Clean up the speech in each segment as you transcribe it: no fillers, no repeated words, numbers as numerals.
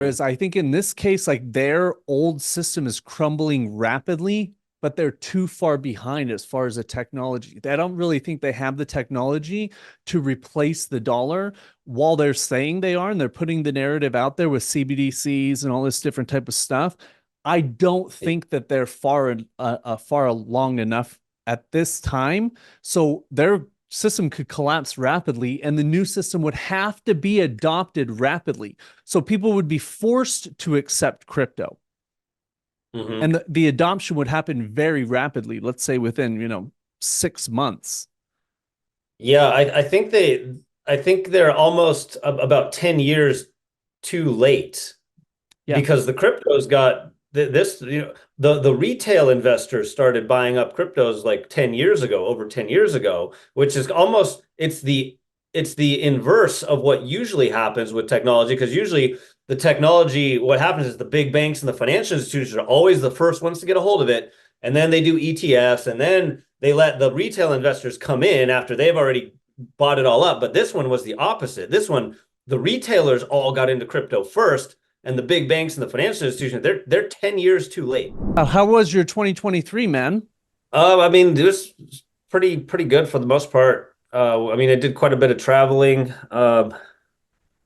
Whereas I think in this case, like their old system is crumbling rapidly, but they're too far behind as far as the technology. I don't really think they have the technology to replace the dollar while they're saying they are, and they're putting the narrative out there with CBDCs and all this different type of stuff. I don't think that they're far along enough at this time. So their system could collapse rapidly, and the new system would have to be adopted rapidly. So people would be forced to accept crypto. Hmm. And the adoption would happen very rapidly, let's say within, 6 months. Yeah, I think they're almost about 10 years too late Yeah. because the cryptos got this, the retail investors started buying up cryptos like 10 years ago, over 10 years ago, which is almost it's the inverse of what usually happens with technology because usually the technology, what happens is the big banks and the financial institutions are always the first ones to get a hold of it, and then they do ETFs, and then they let the retail investors come in after they've already bought it all up. But this one was the opposite. This one, the retailers all got into crypto first, and the big banks and the financial institutions, they're 10 years too late. How was your 2023, man? I mean, it was pretty good for the most part. I mean, I did quite a bit of traveling.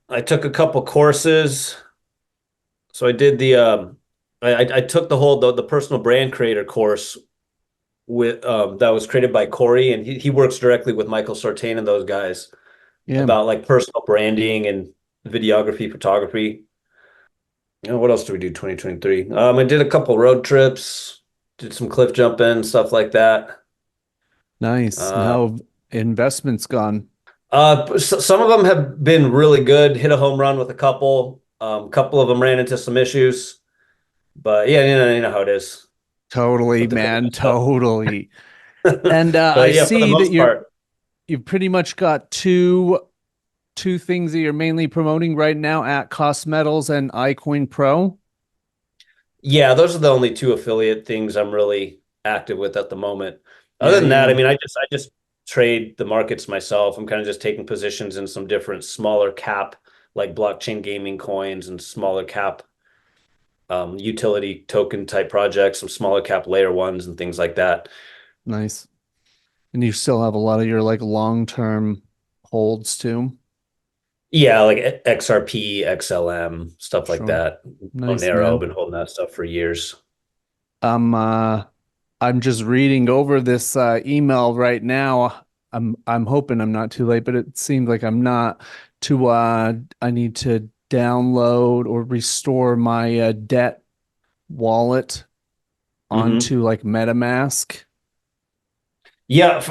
I took a couple courses. So I did I took the personal brand creator course with that was created by Corey, and he works directly with Michael Sartain and those guys Yeah, about like personal branding and videography, photography. What else did we do 2023? I did a couple road trips, did some cliff jumping, stuff like that. nice. Uh, Now investment's gone. some of them have been really good. Hit a home run with a couple. Couple of them ran into some issues, but yeah, you know how it is Totally, with the man. crypto stuff. Totally. And I But yeah, for the see that most part, you've pretty much got two things that you're mainly promoting right now at Cost Metals and iCoin Pro. yeah, those are the only two affiliate things I'm really active with at the moment. Yeah, Other than that, I mean, I just trade the markets myself. I'm kind of just taking positions in some different smaller cap, like blockchain gaming coins and smaller cap utility token type projects, some smaller cap layer ones and things like that. nice. And you still have a lot of your like long-term holds too. Yeah, like XRP, XLM, stuff like Sure. that. Nice, Monero, man. been holding that stuff for years. I'm uh I'm just reading over this email right now. I'm hoping I'm not too late, but it seems like I'm not to I need to download or restore my debt wallet Hmm. onto like MetaMask. Yeah,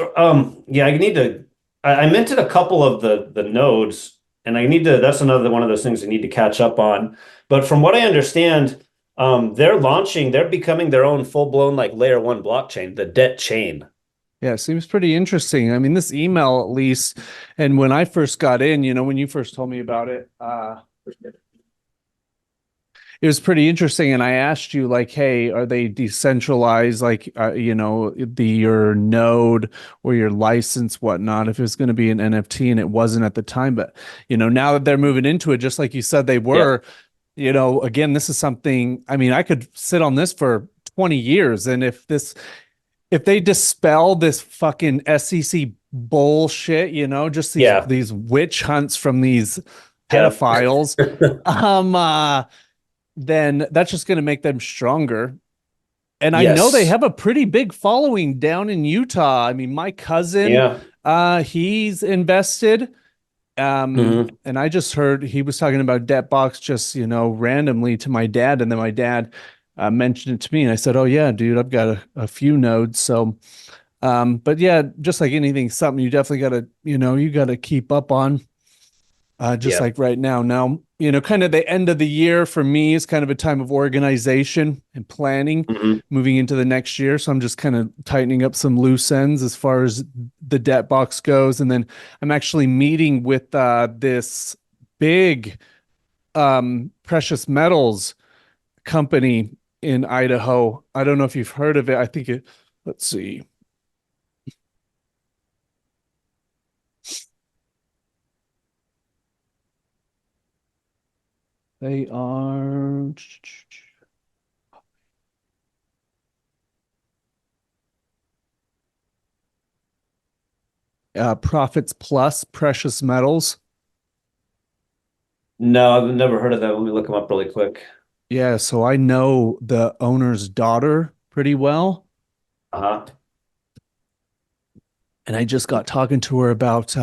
yeah, I need to I minted a couple of the nodes and I need to that's another one of those things I need to catch up on. But from what I understand, they're becoming their own full-blown like layer one blockchain, the debt chain. Yeah, it seems pretty interesting. I mean, this email at least, and when I first got in, when you first told me about it, it was pretty interesting. And I asked you, like, hey, are they decentralized, like, your node or your license, whatnot, if it's going to be an NFT, and it wasn't at the time. But, now that they're moving into it, just like you said they Yeah. were, again, this is something, I mean, I could sit on this for 20 years. And if they dispel this fucking SEC bullshit, just these Yeah. these witch hunts from these Yeah. pedophiles, um, uh, then that's just going to make them stronger. And I know they Yes. have a pretty big following down in Utah. I mean, my cousin, Yeah. he's invested. Hmm. And I just heard he was talking about Debtbox just, randomly to my dad. And then my dad mentioned it to me. And I said, oh, yeah, dude, I've got a few nodes. So, but yeah, just like anything, something you definitely got to, you got to keep up on just Yeah. like right now. Now, kind of the end of the year for me is kind of a time of organization and planning Hmm. moving into the next year. So I'm just kind of tightening up some loose ends as far as the debt box goes. And then I'm actually meeting with this big precious metals company in Idaho. I don't know if you've heard of it. I think it, let's see. They are Profits Plus Precious Metals. No, I've never heard of that. Let me look them up really quick. Yeah, so I know the owner's daughter pretty well. Uh-huh. And I just got talking to her about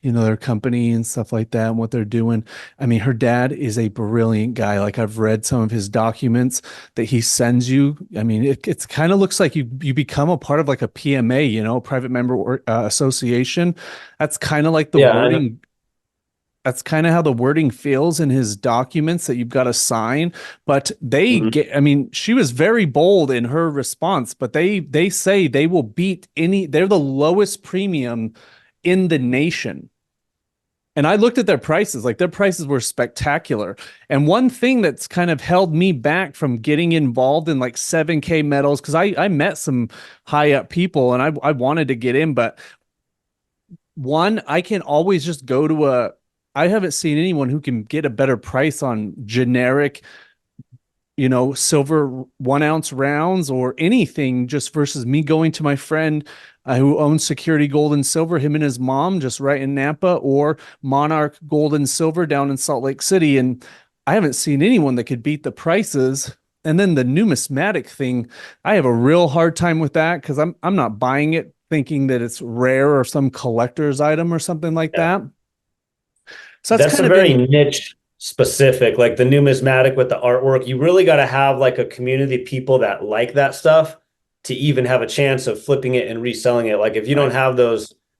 their company and stuff like that and what they're doing. I mean, her dad is a brilliant guy. Like I've read some of his documents that he sends you. I mean, it's kind of looks like you become a part of like a PMA, private member association. That's kind of like the Yeah, I know. wording. That's kind of how the wording feels in his documents that you've got to sign. But they Mhm. get, I mean, she was very bold in her response, but they say they will beat they're the lowest premium in the nation. And I looked at their prices, like their prices were spectacular. And one thing that's kind of held me back from getting involved in like 7K metals, because I met some high up people and I wanted to get in, but one, I can always just go to I haven't seen anyone who can get a better price on generic, silver 1 ounce rounds or anything just versus me going to my friend who owns Security Gold and Silver, him and his mom just right in Napa, or Monarch Gold and Silver down in Salt Lake City. And I haven't seen anyone that could beat the prices. And then the numismatic thing, I have a real hard time with that because I'm not buying it thinking that it's rare or some collector's item or something like Yeah. that. So that's That's kind a of very been niche specific, like the numismatic with the artwork. You really got to have like a community of people that like that stuff to even have a chance of flipping it and reselling it. Like if you don't right, have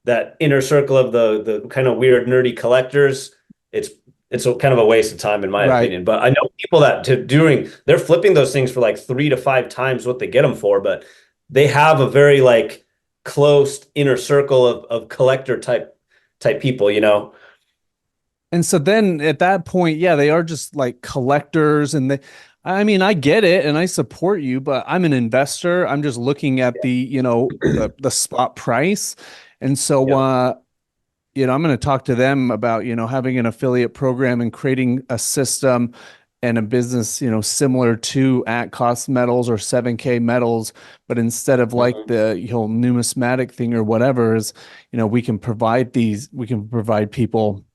that inner circle of the kind of weird nerdy collectors, it's it's kind of a waste of time in my right. opinion. But I know people that doing they're flipping those things for like 3 to 5 times what they get them for, but they have a very like close inner circle of collector type people, you know. And so then at that point, yeah, they are just like collectors and I mean, I get it and I support you, but I'm an investor. I'm just looking at the spot price. And so Yeah. I'm going to talk to them about, having an affiliate program and creating a system and a business, similar to at cost metals or 7K metals, but instead of like Mhm. the numismatic thing or whatever is, we can provide people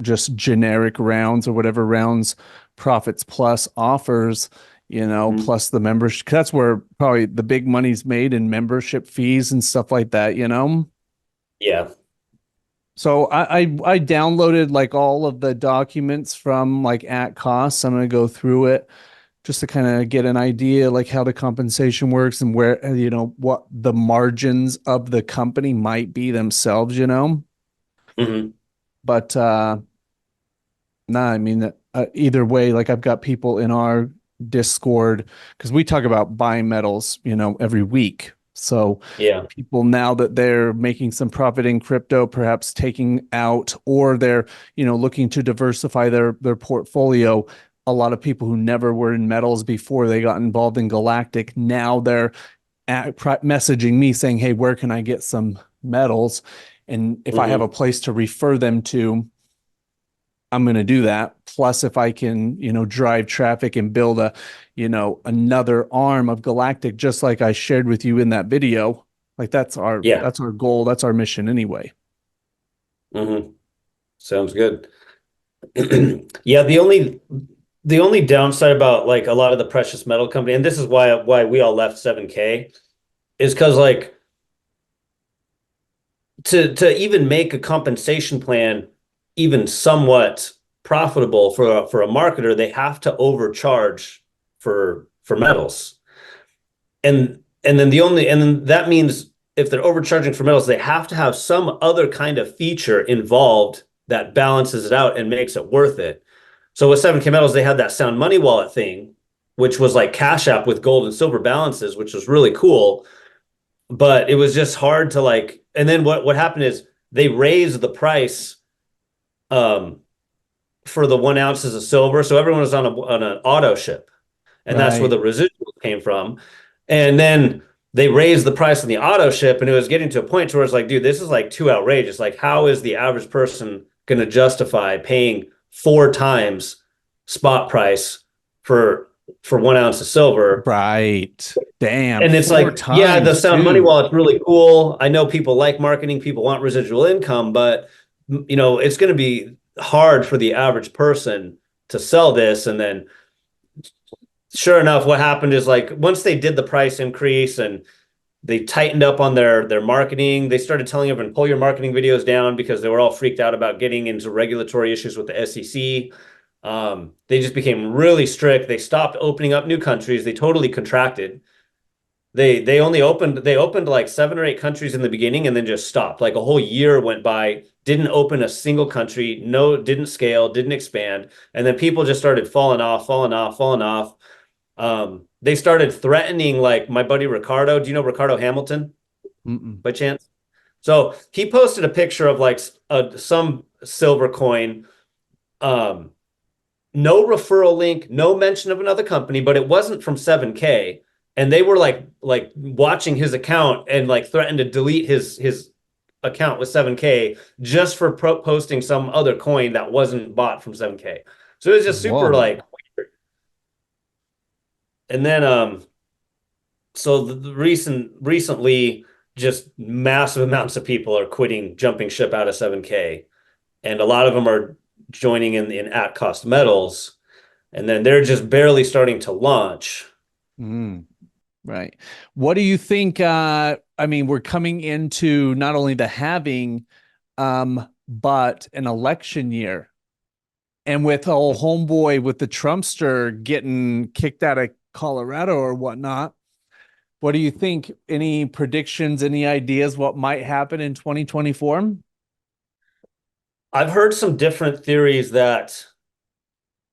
just generic rounds or whatever rounds Profits Plus offers, Mhm. plus the membership. That's where probably the big money's made in membership fees and stuff like that. Yeah. So I downloaded like all of the documents from like at cost. I'm gonna go through it just to kind of get an idea like how the compensation works and where what the margins of the company might be themselves. Hmm. But Nah, I mean, either way, like I've got people in our Discord because we talk about buying metals, every week. So Yeah. people now that they're making some profit in crypto, perhaps taking out, or they're, looking to diversify their portfolio. A lot of people who never were in metals before they got involved in Galactic, now they're messaging me saying, "Hey, where can I get some metals?" And if I have a Hmm. place to refer them to, I'm going to do that. Plus, if I can, drive traffic and build another arm of Galactic, just like I shared with you in that video, like Yeah. that's our goal. That's our mission anyway. Hmm. Sounds good. Yeah, the only downside about like a lot of the precious metal company, and this is why we all left 7K, is because like to even make a compensation plan even somewhat profitable for a marketer, they have to overcharge for metals. And then that means if they're overcharging for metals, they have to have some other kind of feature involved that balances it out and makes it worth it. So with 7K metals, they had that sound money wallet thing, which was like Cash App with gold and silver balances, which was really cool. But it was just hard to like. And then what happened is they raised the price um, for the 1 ounces of silver, so everyone was on an auto ship, and that's where Right. the residuals came from. And then they raised the price on the auto ship, and it was getting to a point where it's like, dude, this is like too outrageous. Like, how is the average person going to justify paying 4 times spot price for 1 ounce of silver. Right. Damn, And it's four like, yeah, the times sound money too. wallet's really cool. I know people like marketing, people want residual income, but it's going to be hard for the average person to sell this. And then sure enough, what happened is like once they did the price increase and they tightened up on their marketing, they started telling everyone pull your marketing videos down because they were all freaked out about getting into regulatory issues with the SEC. They just became really strict. They stopped opening up new countries. They totally contracted. They opened like 7 or 8 countries in the beginning and then just stopped. Like a whole year went by, didn't open a single country, no, didn't scale, didn't expand, and then people just started falling off, falling off, falling off. They started threatening like my buddy Ricardo. Do you know Ricardo Hamilton Mm-mm. by chance? So he posted a picture of like some silver coin. Um, no referral link, no mention of another company, but it wasn't from 7K. And they were like watching his account and like threatened to delete his account with 7K just for posting some other coin that wasn't bought from 7K. So it was just super Whoa. like weird. And then so the recently just massive amounts of people are quitting jumping ship out of 7K. And a lot of them are joining in at cost metals. And then they're just barely starting to launch. Mm, right. What do you think? I mean, we're coming into not only the halving, but an election year. And with old homeboy with the Trumpster getting kicked out of Colorado or whatnot, what do you think? Any predictions, any ideas what might happen in 2024? I've heard some different theories that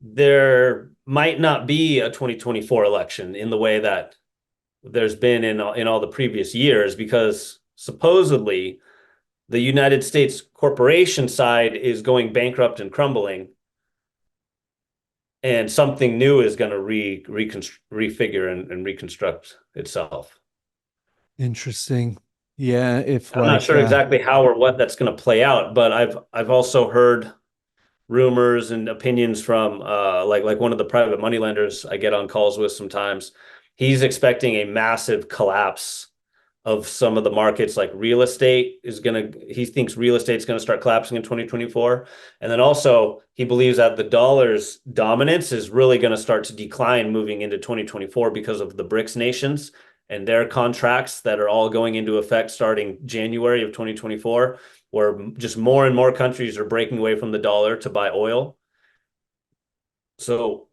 there might not be a 2024 election in the way that there's been in all the previous years because supposedly the United States corporation side is going bankrupt and crumbling, and something new is going to refigure and reconstruct itself. Interesting. Yeah, if I'm not like sure exactly how or what that's going to play out, but I've also heard rumors and opinions from like one of the private money lenders I get on calls with sometimes. He's expecting a massive collapse of some of the markets, like real estate is going to, he thinks real estate is going to start collapsing in 2024. And then also he believes that the dollar's dominance is really going to start to decline moving into 2024 because of the BRICS nations and their contracts that are all going into effect starting January of 2024, where just more and more countries are breaking away from the dollar to buy oil. So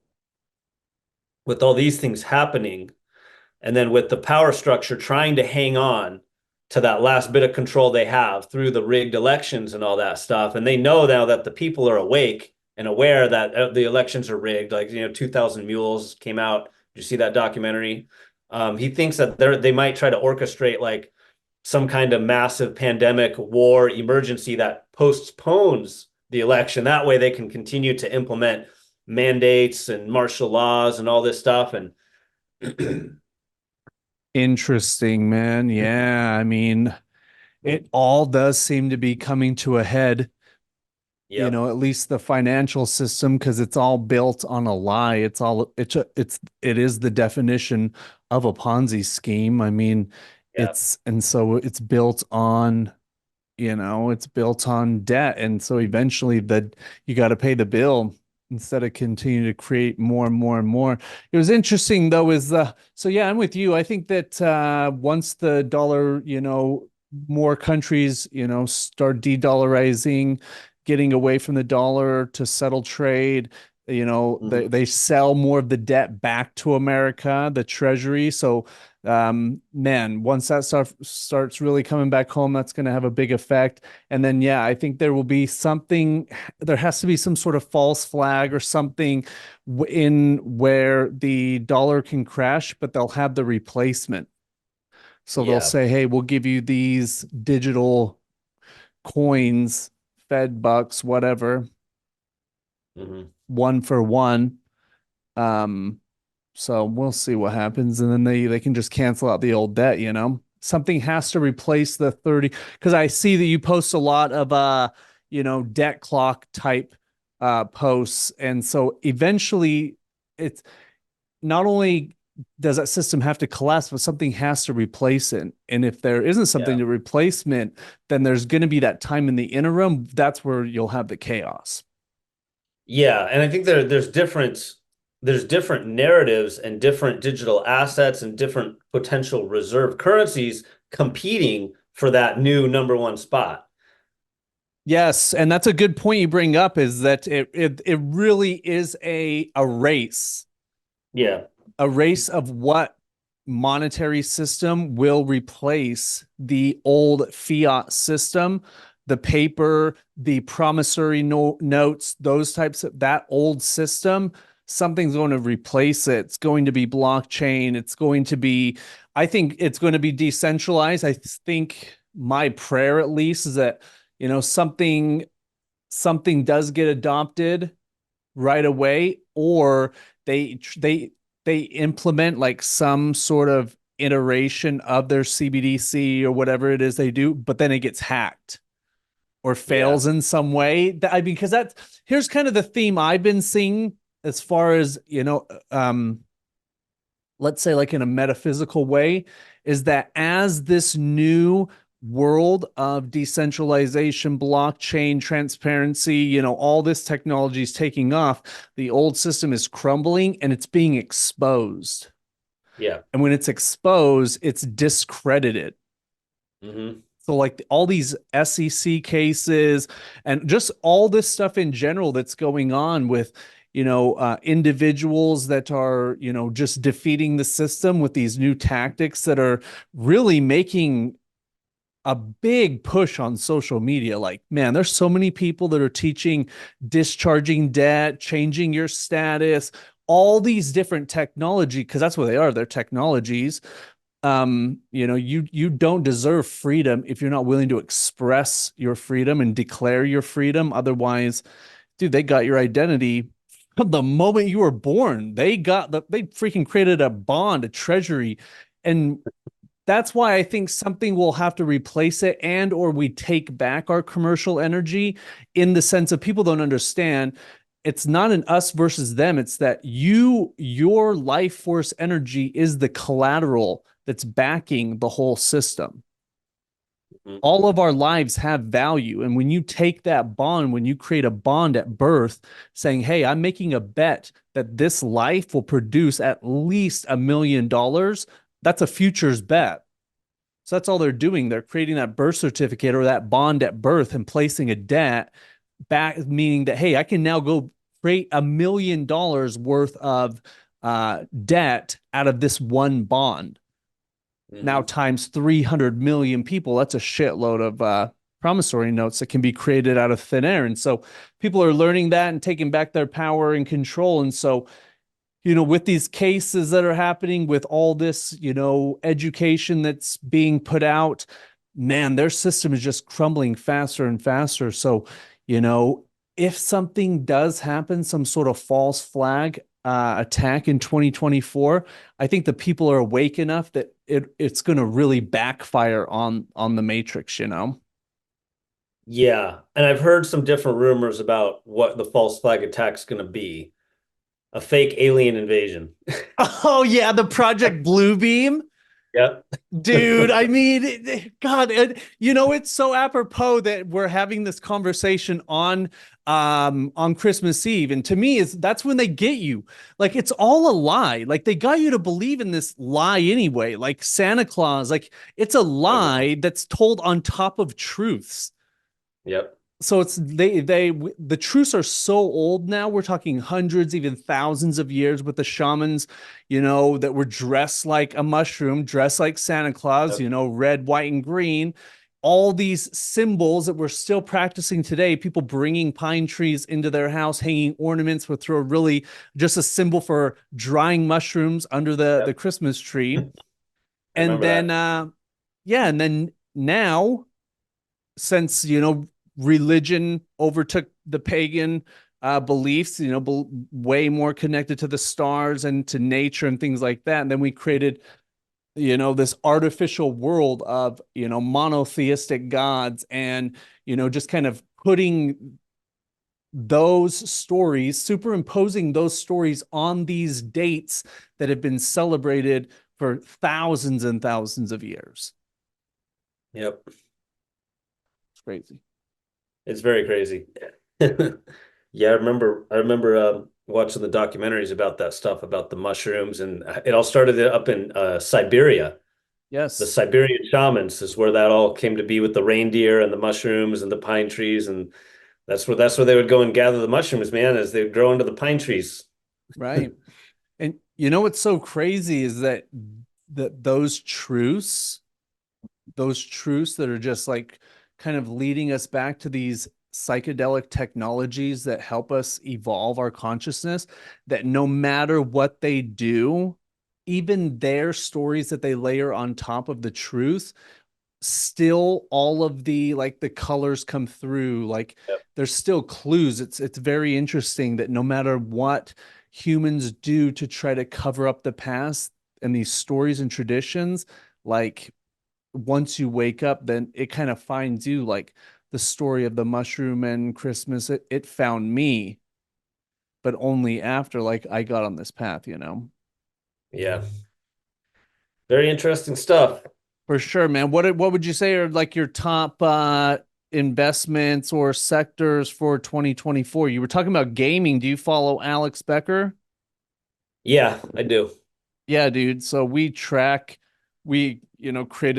with all these things happening, and then with the power structure trying to hang on to that last bit of control they have through the rigged elections and all that stuff. And they know now that the people are awake and aware that the elections are rigged. Like, 2000 Mules came out. Did you see that documentary? He thinks that they might try to orchestrate like some kind of massive pandemic war emergency that postpones the election. That way they can continue to implement mandates and martial laws and all this stuff. And interesting, man. Yeah, I mean, it all does seem to be coming to a head, yep. at least the financial system, because it's all built on a lie. It is the definition of a Ponzi scheme. I mean, Yeah. and so it's built on, it's built on debt. And so eventually you got to pay the bill instead of continue to create more and more and more. It was interesting though, so yeah, I'm with you. I think that once the dollar, more countries, start de-dollarizing, getting away from the dollar to settle trade, Mm-hmm. they sell more of the debt back to America, the treasury. So man, once that stuff starts really coming back home, that's going to have a big effect. And then, yeah, I think there has to be some sort of false flag or something in where the dollar can crash, but they'll have the replacement. So they'll Yeah. say, hey, we'll give you these digital coins, Fed bucks, whatever, Mm-hmm. one for one. Um, So we'll see what happens. And then they can just cancel out the old debt, Something has to replace the 30, because I see that you post a lot of debt clock type posts. And so eventually it's not only does that system have to collapse, but something has to replace it. And if there isn't something Yeah. to replacement, then there's going to be that time in the interim. That's where you'll have the chaos. Yeah, and I think there's different narratives and different digital assets and different potential reserve currencies competing for that new number one spot. Yes, and that's a good point you bring up is that it really is Yeah, a race of what monetary system will replace the old fiat system, the paper, the promissory notes, those types of that old system. Something's going to replace it. It's going to be blockchain. It's going to be, I think it's going to be decentralized. I think my prayer at least is that, something does get adopted right away, or they they they implement like some sort of iteration of their CBDC or whatever it is they do, but then it gets hacked or yeah. fails in some way. I mean, because that's here's kind of the theme I've been seeing as far as let's say like in a metaphysical way, is that as this new world of decentralization, blockchain, transparency, all this technology is taking off, the old system is crumbling and it's being exposed. Yeah. And when it's exposed, it's discredited. Hmm. So like all these SEC cases and just all this stuff in general that's going on with individuals that are just defeating the system with these new tactics that are really making a big push on social media. Like, man, there's so many people that are teaching discharging debt, changing your status, all these different technology, because that's what they are, they're technologies. You don't deserve freedom if you're not willing to express your freedom and declare your freedom. Otherwise, dude, they got your identity from the moment you were born. They freaking created a bond, a treasury. And that's why I think something will have to replace it, and or we take back our commercial energy, in the sense of people don't understand it's not an us versus them. It's that your life force energy is the collateral that's backing the whole system. Hmm. All of our lives have value. And when you take that bond, when you create a bond at birth saying, hey, I'm making a bet that this life will produce at least $1 million, that's a futures bet. So that's all they're doing. They're creating that birth certificate or that bond at birth and placing a debt back, meaning that, hey, I can now go create $1 million worth of debt out of this one bond. Now Hmm. times 300 million people, that's a shitload of promissory notes that can be created out of thin air. And so people are learning that and taking back their power and control. And so with these cases that are happening, with all this, education that's being put out, man, their system is just crumbling faster and faster. So, you know, if something does happen, some sort of false flag attack in 2024, I think the people are awake enough that it's going to really backfire on the Matrix. Yeah, and I've heard some different rumors about what the false flag attack's going to be. A fake alien invasion. Oh yeah, the Project Bluebeam. Yep. Dude, I mean, God, it's so apropos that we're having this conversation on Christmas Eve. And to me, is that's when they get you. Like it's all a lie. Like they got you to believe in this lie anyway. Like Santa Claus, like it's a Everything. lie that's told on top of truths. Yep. So it's the truths are so old now. We're talking hundreds, even thousands of years with the shamans, that were dressed like a mushroom, dressed like Santa Claus, Yep. red, white, and green. All these symbols that we're still practicing today, people bringing pine trees into their house, hanging ornaments with through a really just a symbol for drying mushrooms under the Yep. Christmas tree. I And remember then that. yeah, and then now, since religion overtook the pagan beliefs, way more connected to the stars and to nature and things like that, and then we created this artificial world of monotheistic gods, and just kind of putting those stories, superimposing those stories on these dates that have been celebrated for thousands and thousands of years. Yep. It's crazy. It's very crazy. Yeah, I remember watching the documentaries about that stuff about the mushrooms, and it all started up in Siberia. The Yes. Siberian shamans is where that all came to be with the reindeer and the mushrooms and the pine trees, and that's where they would go and gather the mushrooms, man, as they grow into the pine trees. Right. And you know what's so crazy is that those truths that are just like kind of leading us back to these psychedelic technologies that help us evolve our consciousness, that no matter what they do, even their stories that they layer on top of the truth, still all of the like the colors come through, like Yep. there's still clues. It's very interesting that no matter what humans do to try to cover up the past and these stories and traditions, like once you wake up, then it kind of finds you, like the story of the mushroom and Christmas. It found me, but only after like I got on this path. Yeah, very interesting stuff. For sure, man. What would you say are like your top investments or sectors for 2024? You were talking about gaming. Do you follow Alex Becker? Yeah, I do. Yeah, dude. So we created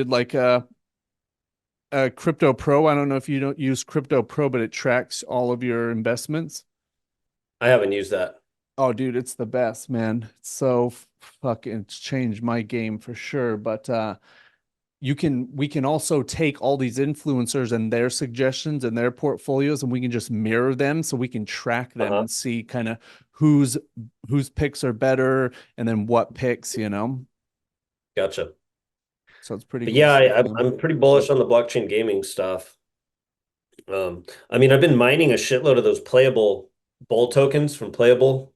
like a Crypto Pro. I don't know if you don't use Crypto Pro, but it tracks all of your investments. I haven't used that. Oh, dude, it's the best, man. It's so fucking it's changed my game for sure. But we can also take all these influencers and their suggestions and their portfolios, and we can just mirror them so we can track them Uh-huh. and see kind of whose whose picks are better and then what picks. Gotcha. So it's pretty But cool yeah, stuff, man. I'm pretty bullish on the blockchain gaming stuff. I mean, I've been mining a shitload of those playable bull tokens from Playable.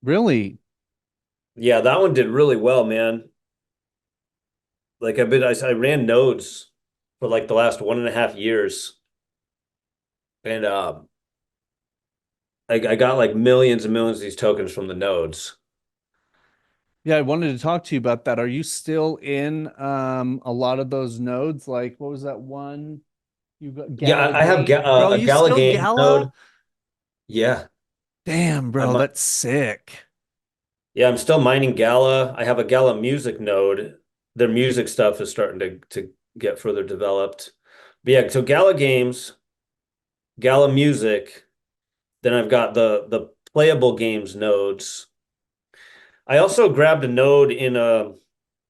Really? Yeah, that one did really well, man. Like I ran nodes for like the last 1.5 years, and I got like millions and millions of these tokens from the nodes. Yeah, I wanted to talk to you about that. Are you still in a lot of those nodes? Like what was that one? You got Yeah, Gala I have Games. Bro, a you Gala still game Gala? node. Yeah, Damn, bro, I'm that's sick. yeah, I'm still mining Gala. I have a Gala music node. Their music stuff is starting to get further developed. But yeah, so Gala games, Gala music. Then I've got the playable games nodes. I also grabbed a node in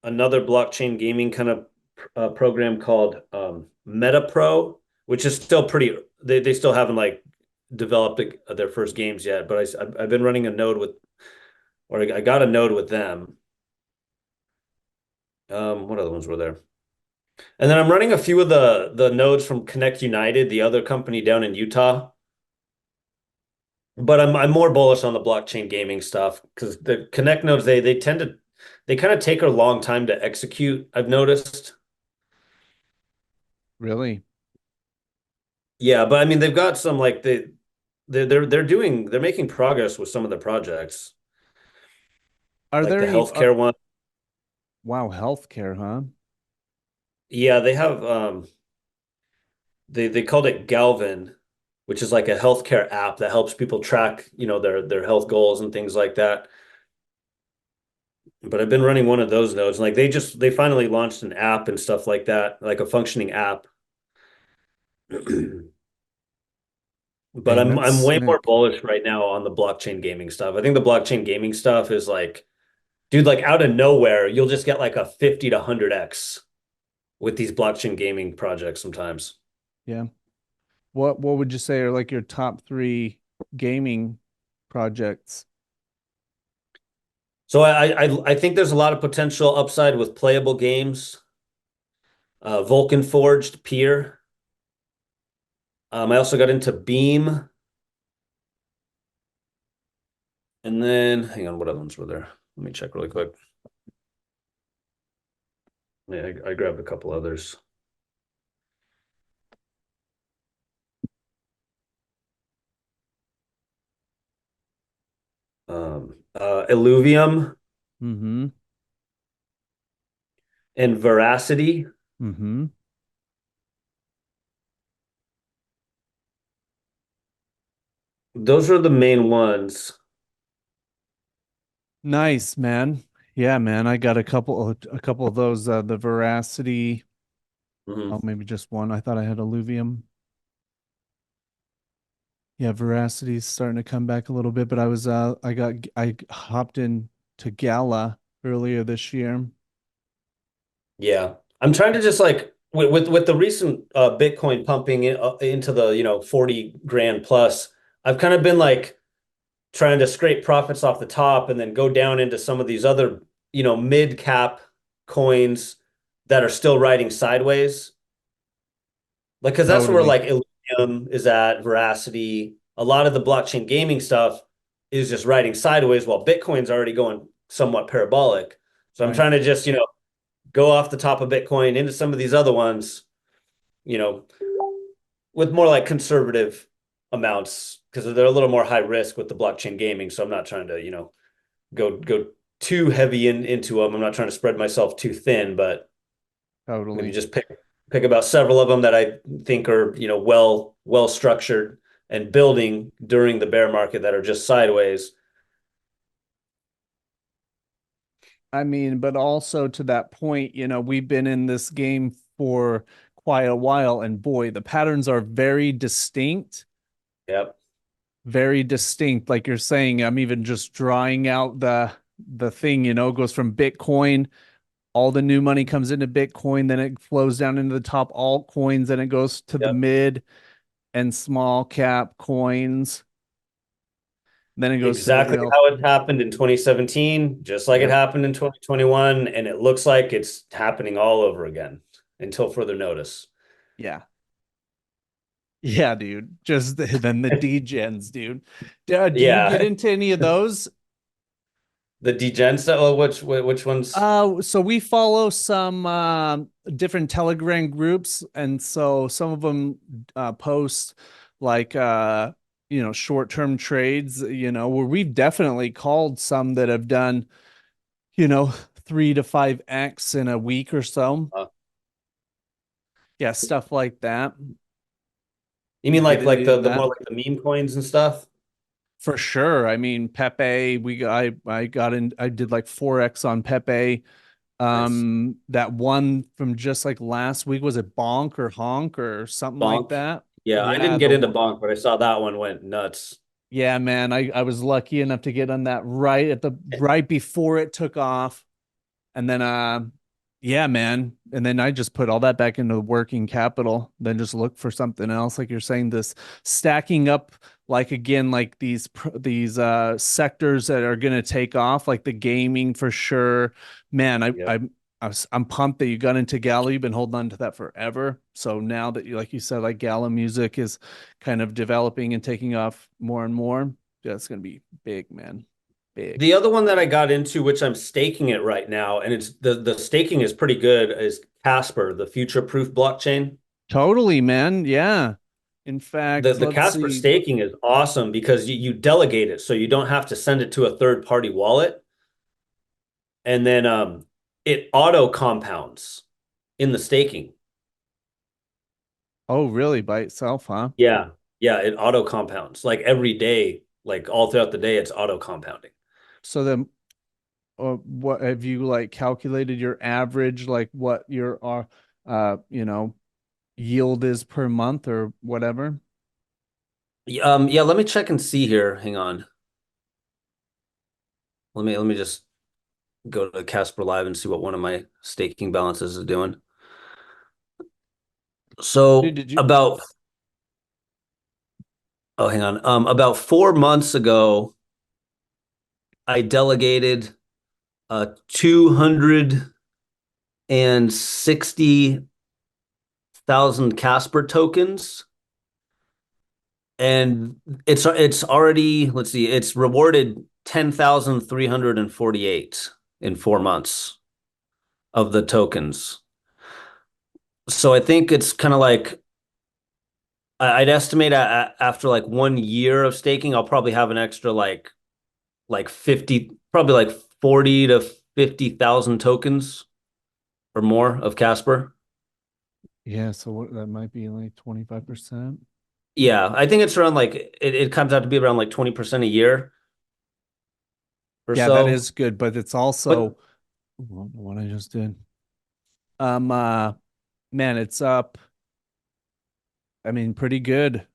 another blockchain gaming kind of program called MetaPro, which is still pretty. They still haven't like developed their first games yet, but I've been running a node with, or I got a node with them. What other ones were there? And then I'm running a few of the nodes from Connect United, the other company down in Utah. But I'm more bullish on the blockchain gaming stuff because the Connect nodes they tend to they kind of take a long time to execute, I've noticed. Really? Yeah, but I mean they've got some like they're making progress with some of the projects, Are like there the any healthcare one. wow, healthcare, huh? Yeah, they have they called it Galvin, which is like a healthcare app that helps people track, their health goals and things like that. But I've been running one of those nodes, and like they finally launched an app and stuff like that, like a functioning app. But Dang, I'm that's way more sick. bullish right now on the blockchain gaming stuff. I think the blockchain gaming stuff is like, dude, like out of nowhere, you'll just get like a 50 to 100x with these blockchain gaming projects sometimes. Yeah. What would you say are like your top three gaming projects? So I think there's a lot of potential upside with playable games. Vulcan Forged Pier. I also got into Beam, and then hang on, what other ones were there? Let me check really quick. Yeah, I grabbed a couple others. Illuvium Mm-hmm. and Veracity. Mm-hmm. Those are the main ones. Nice, man. Yeah, man. I got a couple of those. The Veracity. Mhm. Oh, maybe just one. I thought I had Alluvium. Yeah, Veracity's starting to come back a little bit, but I hopped in to Gala earlier this year. Yeah. I'm trying to just like with the recent Bitcoin pumping into the 40 grand plus. I've kind of been like trying to scrape profits off the top and then go down into some of these other mid cap coins that are still riding sideways. Like, because that's where Totally. like Ethereum is at, Veracity. A lot of the blockchain gaming stuff is just riding sideways while Bitcoin's already going somewhat parabolic. So I'm Right. trying to just go off the top of Bitcoin into some of these other ones, you know, with more like conservative amounts because they're a little more high risk with the blockchain gaming. So I'm not trying to, go too heavy into them. I'm not trying to spread myself too thin, but maybe Totally. just pick about several of them that I think are, well structured and building during the bear market that are just sideways. I mean, but also to that point, we've been in this game for quite a while, and boy, the patterns are very distinct, Yep. very distinct. Like you're saying, I'm even just drawing out the thing, goes from Bitcoin, all the new money comes into Bitcoin, then it flows down into the top altcoins, then it goes to the Yep. mid and small cap coins, then it goes to the Exactly real. how it happened in 2017, just like it Yep. happened in 2021, and it looks like it's happening all over again until further notice. Yeah. Yeah, dude. Then the degens, dude. Do you get Yeah, into any of those? the degen stuff. Oh, which ones? So we follow some different Telegram groups, and so some of them post like short-term trades, where we've definitely called some that have done, you know, 3 to 5x in a week or so. Uh, Yeah, stuff like that. you Do mean you get like into any of the that? more like the meme coins and stuff? For sure. I mean, Pepe, I got in, I did like 4x on Pepe. Nice. That one from just like last week, was it Bonk or Honk or something like Bonk. that? Yeah, I Yeah, didn't get into Bonk, but I saw that one went nuts. yeah, man. I was lucky enough to get on that right before it took off. And then yeah, man. And then I just put all that back into working capital, then just look for something else. Like you're saying, this stacking up, like again, like these sectors that are gonna take off, like the gaming for sure. Man, Yep. I'm pumped that you got into Gala. You've been holding on to that forever. So now that you, like you said, like Gala music is kind of developing and taking off more and more, that's gonna be big, man. Big. The other one that I got into, which I'm staking it right now, and it's the staking is pretty good, is Casper, the future proof blockchain. Totally, man. Yeah. In The fact, the let's Casper see. staking is awesome because you delegate it, so you don't have to send it to a third party wallet, and then it auto compounds in the staking. Oh, really? By itself, huh? Yeah, yeah, it auto compounds like every day, like all throughout the day, it's auto compounding. So then, what have you like calculated your average, like what your yield is per month or whatever? Yeah, let me check and see here. Hang on. Let me just go to Casper Live and see what one of my staking balances is doing. Dude, So did you? about oh, hang on. About 4 months ago, I delegated 260,000 Casper tokens, and it's already, let's see, it's rewarded 10,348 in 4 months of the tokens. So I think it's kind of like I'd estimate after like 1 year of staking, I'll probably have an extra like like 50, probably like 40 to 50,000 tokens or more of Casper. Yeah, so what, that might be like 25%. Yeah, I think it's around like it comes out to be around like 20% a year or Yeah, that so. is good, but it's But also what I just did. Um, uh, Man, it's up. I mean, pretty good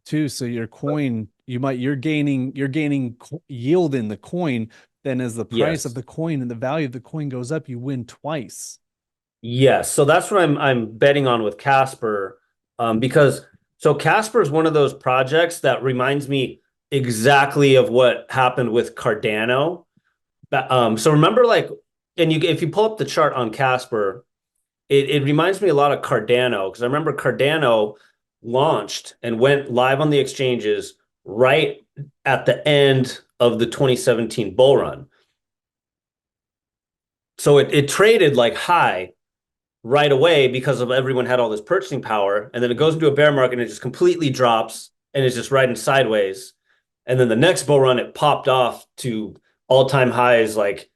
too. So your coin, you're gaining yield in the coin. Then as the price of yes. the coin and the value of the coin goes up, you win twice. Yes, so that's what I'm betting on with Casper, because so Casper is one of those projects that reminds me exactly of what happened with Cardano. So remember, like, and you if you pull up the chart on Casper, it reminds me a lot of Cardano because I remember Cardano launched and went live on the exchanges right at the end of the 2017 bull run. So it traded like high right away because of everyone had all this purchasing power. And then it goes into a bear market and it just completely drops and it's just riding sideways. And then the next bull run, it popped off to all-time highs, like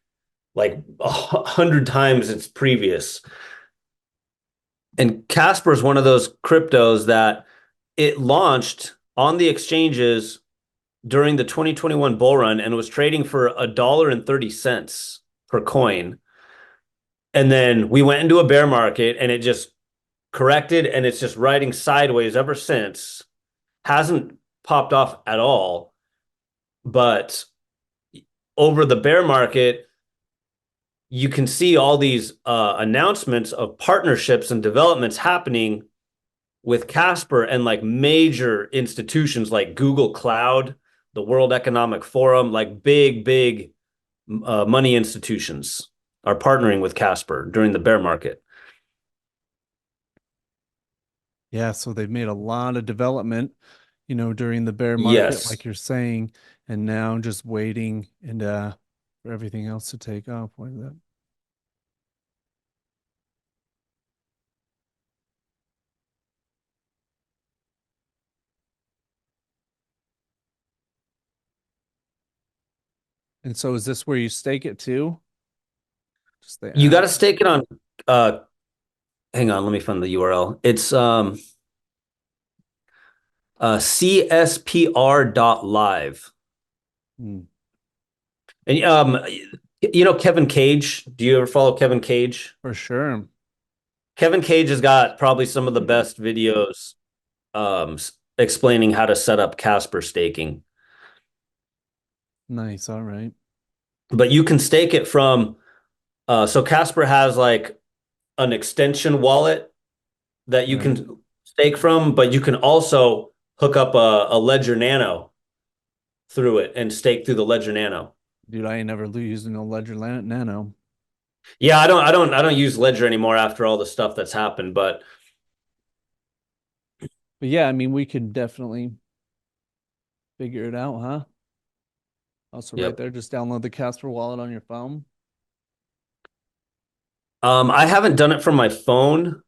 100 times its previous. And Casper is one of those cryptos that it launched on the exchanges during the 2021 bull run and was trading for $1.30 per coin. And then we went into a bear market and it just corrected and it's just riding sideways ever since. Hasn't popped off at all. But over the bear market, you can see all these announcements of partnerships and developments happening with Casper and like major institutions like Google Cloud, the World Economic Forum, like big money institutions are partnering with Casper during the bear market. Yeah, so they've made a lot of development, during the bear market, Yes. like you're saying, and now just waiting and for everything else to take off like that. And so is this where you stake it too? Just the You got app? to stake it on uh hang on, let me find the URL. It's cspr.live. Hmm, And Kevin Cage, do you ever follow Kevin Cage? for sure. Kevin Cage has got probably some of the best videos explaining how to set up Casper staking. Nice. All right. But you can stake it from so Casper has like an extension wallet that you Right. can stake from, but you can also hook up a Ledger Nano through it and stake through the Ledger Nano. Dude, I ain't never used no Ledger Nano. Yeah, I don't use Ledger anymore after all the stuff that's happened, but But yeah, I mean, we could definitely figure it out, huh? Also, right yep. there, just download the Casper wallet on your phone. I haven't done it from my phone.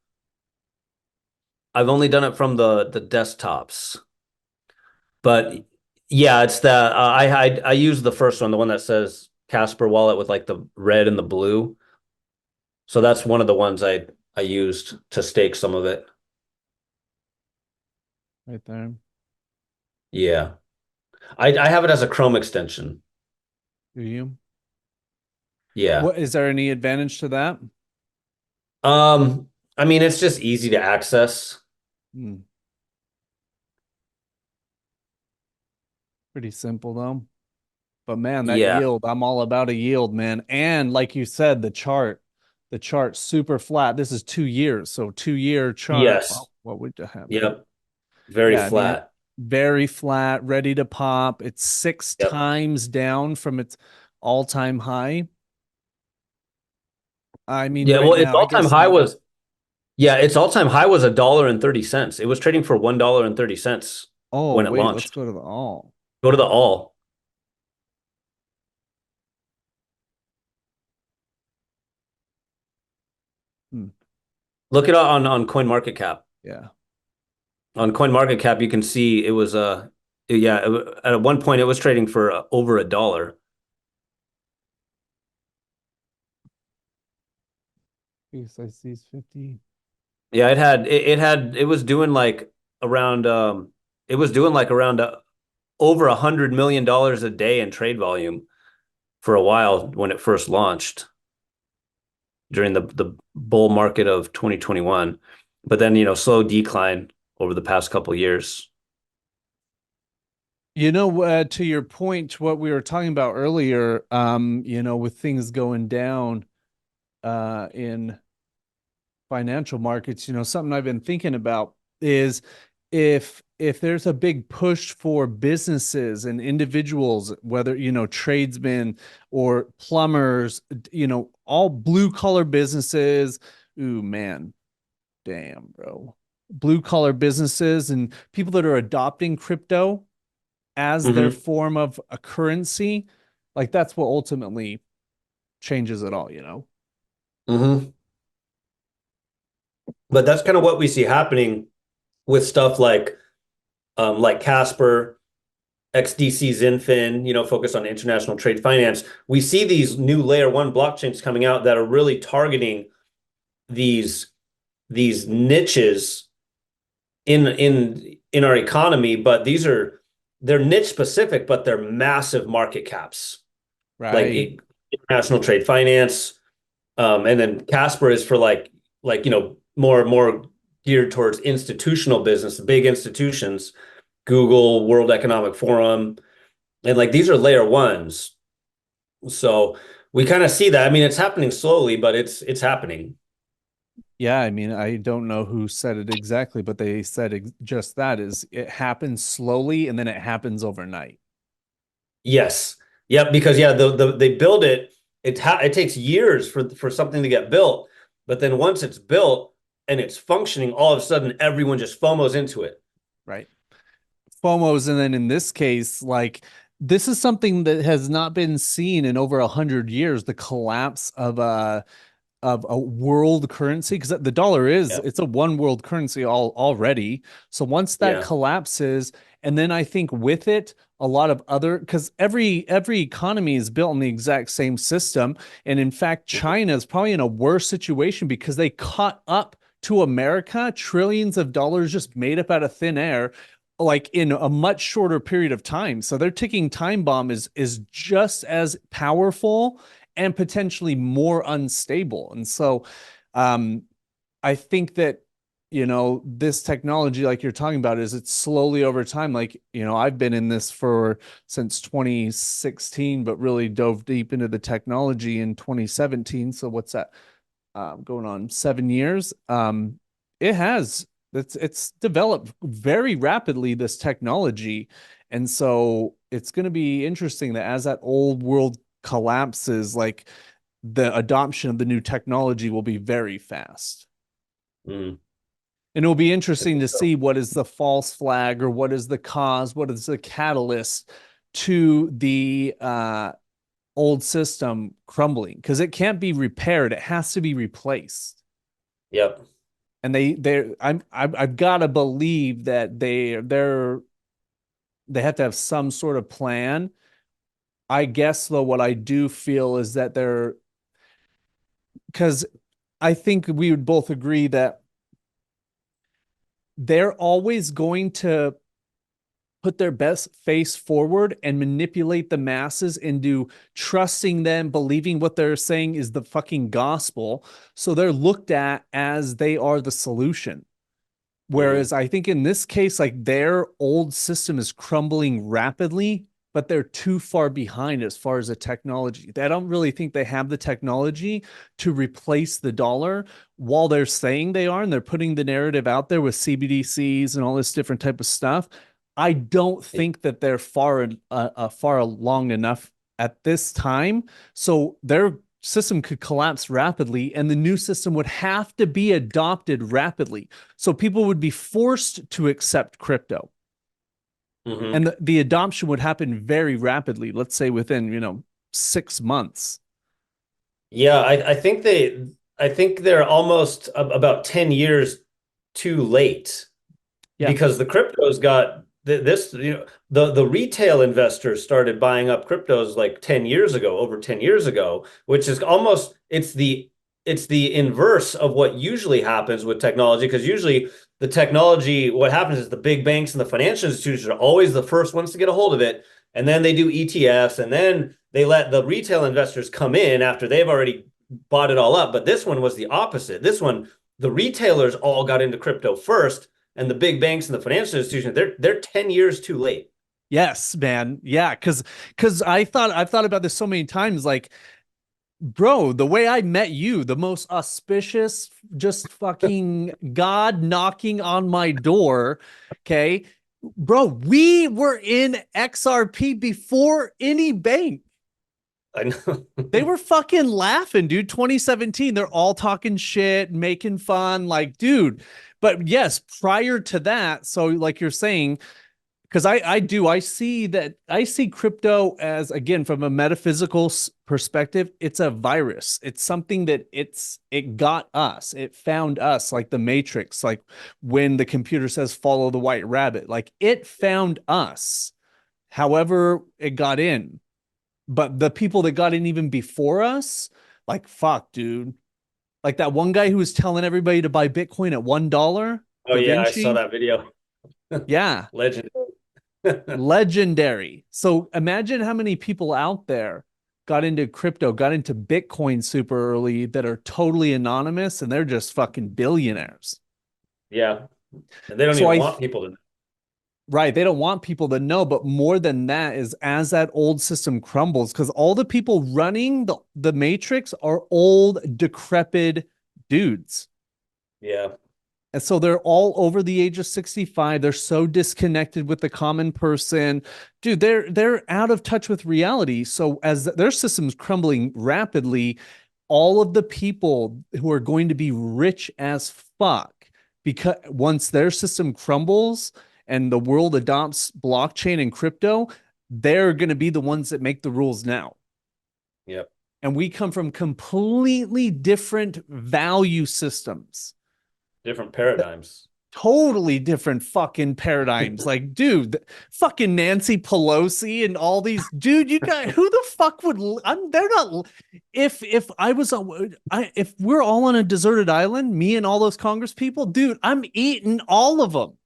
I've only done it from the desktops. But yeah, it's that I use the first one, the one that says Casper Wallet with like the red and the blue. So that's one of the ones I used to stake some of it. Right there. Yeah. I have it as a Chrome extension. Do you? Yeah. What is there any advantage to that? Um, I mean, it's just easy to access. Hmm, pretty simple though. But man, that Yeah. yield, I'm all about a yield, man. And like you said, the chart super flat. This is 2 years. So 2 year chart. Yes. Well, what would happen? Yep. Very Yeah, I mean it flat. very flat, ready to pop. It's six Yep. times down from its all-time high. I mean, Yeah. right Well, its now, I all-time guess high not. was yeah, its all-time high was $1.30. It was trading for $1.30 Oh, when it wait, let's launched. go to the all. Go to the all. Hmm, Look it up on CoinMarketCap. yeah. On CoinMarketCap, you can see it was. Yeah, at one point it was trading for over $1. Yes, I see 50. Yeah, it was doing like around it was doing like around over $100 million a day in trade volume for a while when it first launched during the bull market of 2021. But then, slow decline over the past couple of years. To your point, what we were talking about earlier, with things going down in financial markets, something I've been thinking about is if there's a big push for businesses and individuals, whether, tradesmen or plumbers, all blue collar businesses. Ooh, man, damn, bro. Blue collar businesses and people that are adopting crypto as their Mm-hmm. form of a currency, like that's what ultimately changes it all. Mm-hmm. But that's kind of what we see happening with stuff like Casper, XDC Zinfin, focused on international trade finance. We see these new layer one blockchains coming out that are really targeting these these niches in our economy, but they're niche specific, but they're massive market caps, like Right. international trade finance. And then Casper is for like more geared towards institutional business, the big institutions, Google, World Economic Forum, and like these are layer ones. So we kind of see that. I mean, it's happening slowly, but it's happening. Yeah, I mean, I don't know who said it exactly, but they said just that is it happens slowly and then it happens overnight. Yes. Yep. Because yeah, they build it. It takes years for something to get built, but then once it's built and it's functioning, all of a sudden everyone just FOMOs into it. Right. FOMOs, and then in this case, like this is something that has not been seen in over 100 years, the collapse of a world currency, because the dollar is Yeah. it's a one world currency already. So once that Yeah. collapses, and then I think with it a lot of other, because every economy is built on the exact same system, and in fact China is probably in a worse situation because they caught up to America, trillions of dollars just made up out of thin air, like in a much shorter period of time. So their ticking time bomb is just as powerful and potentially more unstable. And so um, I think that, this technology, like you're talking about, is it's slowly over time. Like, I've been in this for since 2016, but really dove deep into the technology in 2017. So what's that? Going on 7 years. It has it's developed very rapidly, this technology, and so it's going to be interesting that as that old world collapses, like the adoption of the new technology will be very fast. Mm. And it will be interesting to see what is the false flag or what is the cause, what is the catalyst to the old system crumbling, because it can't be repaired, it has to be replaced. Yep. And I've got to believe that they have to have some sort of plan. I guess though what I do feel is that they're, because I think we would both agree that they're always going to put their best face forward and manipulate the masses into trusting them, believing what they're saying is the fucking gospel. So they're looked at as they are the solution. Mm-hmm. Whereas I think in this case, like their old system is crumbling rapidly, but they're too far behind as far as the technology. I don't really think they have the technology to replace the dollar while they're saying they are, and they're putting the narrative out there with CBDCs and all this different type of stuff. I don't think that they're far along enough at this time. So their system could collapse rapidly, and the new system would have to be adopted rapidly. So people would be forced to accept crypto, Mm-hmm. and the adoption would happen very rapidly. Let's say within 6 months. Yeah, I think they're almost about 10 years too late Yeah, because this, the retail investors started buying up cryptos like 10 years ago, over 10 years ago, which is almost it's the inverse of what usually happens with technology, because usually the technology, what happens is the big banks and the financial institutions are always the first ones to get a hold of it, and then they do ETFs, and then they let the retail investors come in after they've already bought it all up. But this one was the opposite. This one, the retailers all got into crypto first, and the big banks and the financial institutions, they're 10 years too late. Yes, man. Yeah, because I've thought about this so many times. Like, bro, the way I met you, the most auspicious, just fucking God knocking on my door. Okay. Bro, we were in XRP before any bank. I know. They were fucking laughing, dude. 2017, they're all talking shit, making fun. Like, dude. But yes, prior to that, so like you're saying, because I see crypto as, again, from a metaphysical perspective, it's a virus. It's something that it got us, it found us, like the Matrix, like when the computer says follow the white rabbit, like it found us, however it got in. But the people that got in even before us, like, fuck, dude, like that one guy who was telling everybody to buy Bitcoin at $1, Oh Da yeah, I saw Vinci. that video. Yeah, Legend. legendary. So imagine how many people out there got into crypto, got into Bitcoin super early, that are totally anonymous and they're just fucking billionaires. Yeah. And they don't So even I, want people to know. right, they don't want people to know, but more than that is, as that old system crumbles, because all the people running the matrix are old, decrepit dudes. Yeah. And so they're all over the age of 65. They're so disconnected with the common person. Dude, they're out of touch with reality. So as their system's crumbling rapidly, all of the people who are going to be rich as fuck, because once their system crumbles and the world adopts blockchain and crypto, they're going to be the ones that make the rules now. Yep. And we come from completely different value systems, Different paradigms. totally different fucking paradigms. Like, dude, fucking Nancy Pelosi and all these, dude, you got, who the fuck would, they're not, if I was, if we're all on a deserted island, me and all those Congress people, dude, I'm eating all of them.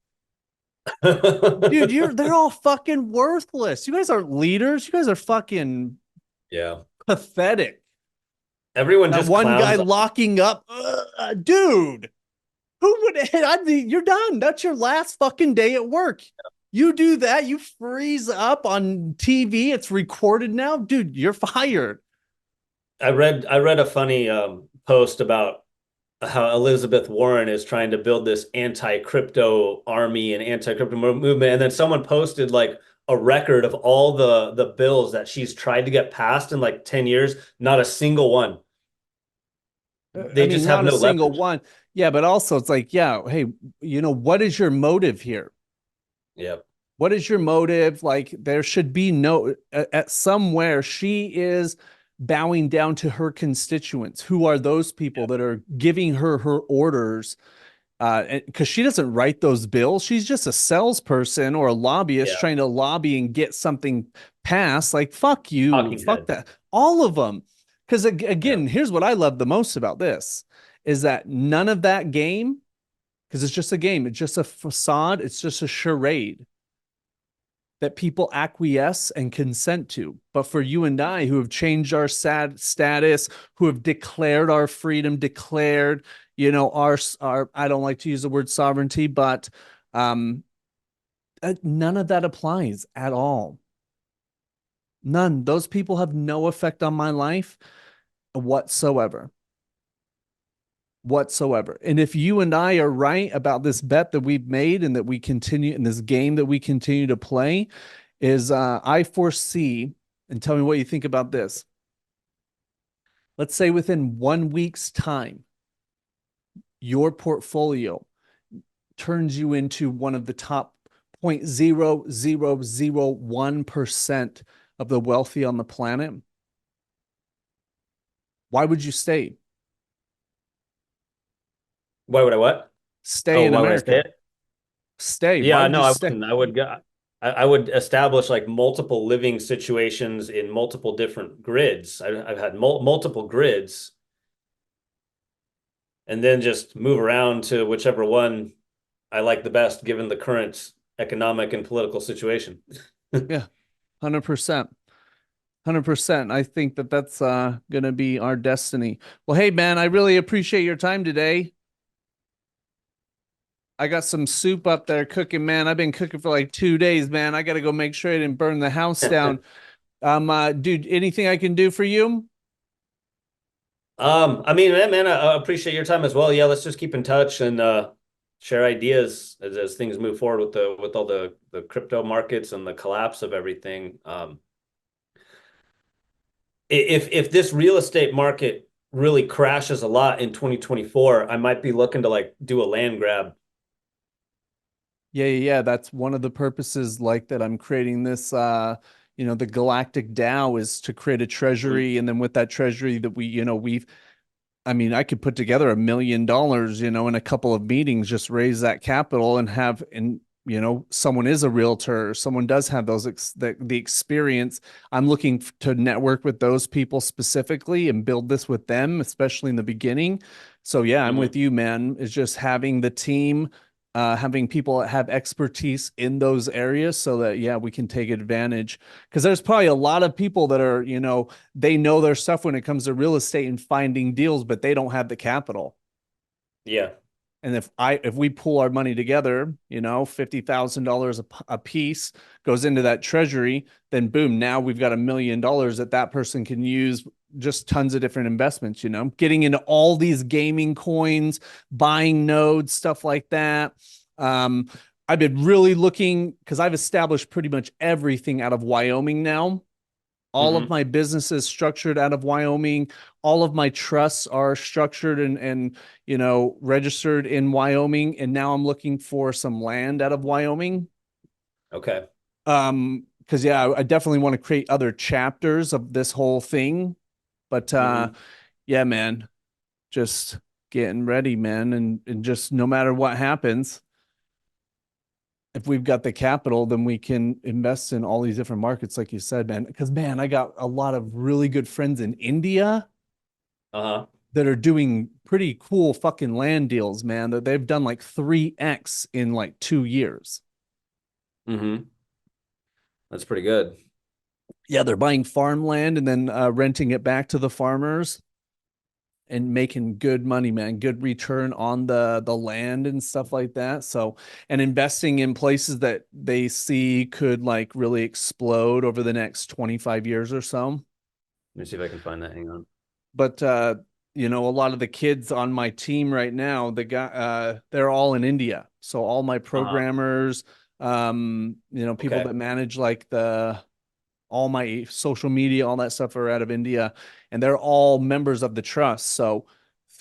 Dude, they're all fucking worthless. You guys aren't leaders. You guys are fucking Yeah. pathetic. Everyone That just one guy clowns. locking up, dude. Who would? You're done. That's your last fucking day at work. You do that, you freeze up on TV. It's recorded now, dude. You're fired. I read a funny post about how Elizabeth Warren is trying to build this anti-crypto army and anti-crypto movement, and then someone posted like a record of all the bills that she's tried to get passed in like 10 years. Not a single one. I They mean, just have not a no single leverage. one. Yeah, but also it's like, yeah, hey, what is your motive here? Yep. What is your motive? Like, there should be no, at somewhere she is bowing down to her constituents. Who are those people Yep. that are giving her orders? Because she doesn't write those bills. She's just a salesperson or a lobbyist Yeah. trying to lobby and get something passed. Like, fuck you, Talking fuck head. that, all of them. Because Yeah. again, here's what I love the most about this is that none of that game, because it's just a game, it's just a facade, it's just a charade that people acquiesce and consent to. But for you and I, who have changed our sad status, who have declared our freedom, declared, our I don't like to use the word sovereignty, but um, none of that applies at all. None. Those people have no effect on my life whatsoever. Whatsoever. And if you and I are right about this bet that we've made and that we continue in this game that we continue to play, is I foresee, and tell me what you think about this. Let's say within 1 week's time, your portfolio turns you into one of the top 0.0001% of the wealthy on the planet. Why would you stay? Why would I what? Stay Oh, in why would I say America. it? Stay. Why Yeah, would no, you I stay? wouldn't. I would go. I would establish like multiple living situations in multiple different grids. I've had multiple grids and then just move around to whichever one I like the best given the current economic and political situation. Yeah, 100%. 100%. I think that that's going to be our destiny. Well, hey, man, I really appreciate your time today. I got some soup up there cooking, man. I've been cooking for like 2 days, man. I got to go make sure I didn't burn the house down. Dude, anything I can do for you? I mean, man, I appreciate your time as well. Yeah, let's just keep in touch and share ideas as things move forward with all the crypto markets and the collapse of everything. If this real estate market really crashes a lot in 2024, I might be looking to like do a land grab. Yeah. That's one of the purposes like that I'm creating this the galactic DAO is to create a Mhm. treasury, and then with that treasury that we've I mean, I could put together $1 million, in a couple of meetings, just raise that capital and someone is a realtor, or someone does have the experience. I'm looking to network with those people specifically and build this with them, especially in the beginning. So yeah, I'm with Mhm. you, man. It's just having the team, having people that have expertise in those areas so that, yeah, we can take advantage. Because there's probably a lot of people that are, they know their stuff when it comes to real estate and finding deals, but they don't have the capital. Yeah. And if we pull our money together, $50,000 a piece goes into that treasury, then boom, now we've got $1 million that person can use, just tons of different investments, getting into all these gaming coins, buying nodes, stuff like that. Um, I've been really looking because I've established pretty much everything out of Wyoming now. All of Hmm. my businesses structured out of Wyoming. All of my trusts are structured and registered in Wyoming. And now I'm looking for some land out of Wyoming. Okay. Because yeah, I definitely want to create other chapters of this whole thing. But Hmm. yeah, man, just getting ready, man, and just no matter what happens, if we've got the capital, then we can invest in all these different markets, like you said, man. Because man, I got a lot of really good friends in India Uh-huh. that are doing pretty cool fucking land deals, man. That they've done like 3x in like 2 years. Hmm. That's pretty good. Yeah, they're buying farmland and then renting it back to the farmers and making good money, man. Good return on the land and stuff like that. So, and investing in places that they see could like really explode over the next 25 years or so. Let me see if I can find that. Hang on. But a lot of the kids on my team right now, they're all in India. So all my Uh-huh. programmers, people Okay. that manage like the all my social media, all that stuff are out of India, and they're all members of the trust. So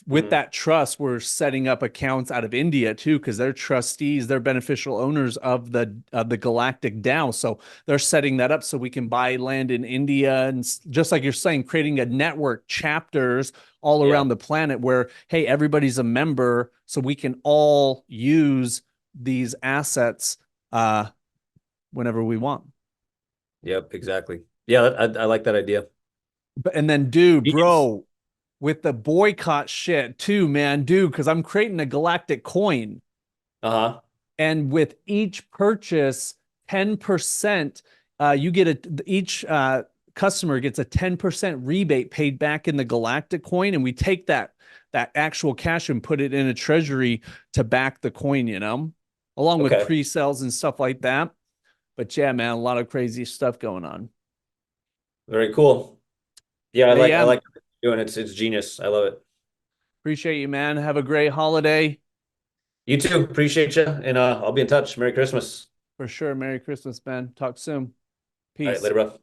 with Hmm. that trust, we're setting up accounts out of India too, because they're trustees, they're beneficial owners of the Galactic DAO. So they're setting that up so we can buy land in India, and just like you're saying, creating a network chapters all Yeah. around the planet where, hey, everybody's a member, so we can all use these assets uh, whenever we want. Yep, exactly. Yeah, I like that idea. But and then, dude, Genius. bro, with the boycott shit too, man, dude, because I'm creating a galactic coin. Uh-huh. And with each purchase, 10%, you get each customer gets a 10% rebate paid back in the galactic coin. And we take that actual cash and put it in a treasury to back the coin, along with Okay. pre-sales and stuff like that. But yeah, man, a lot of crazy stuff going on. Very cool. Yeah, But I yeah, like what you're doing. It's genius. I love it. appreciate you, man. Have a great holiday. You too. Appreciate you. And I'll be in touch. Merry Christmas. For sure. Merry Christmas, man. Talk soon. All right, Peace. later, bro.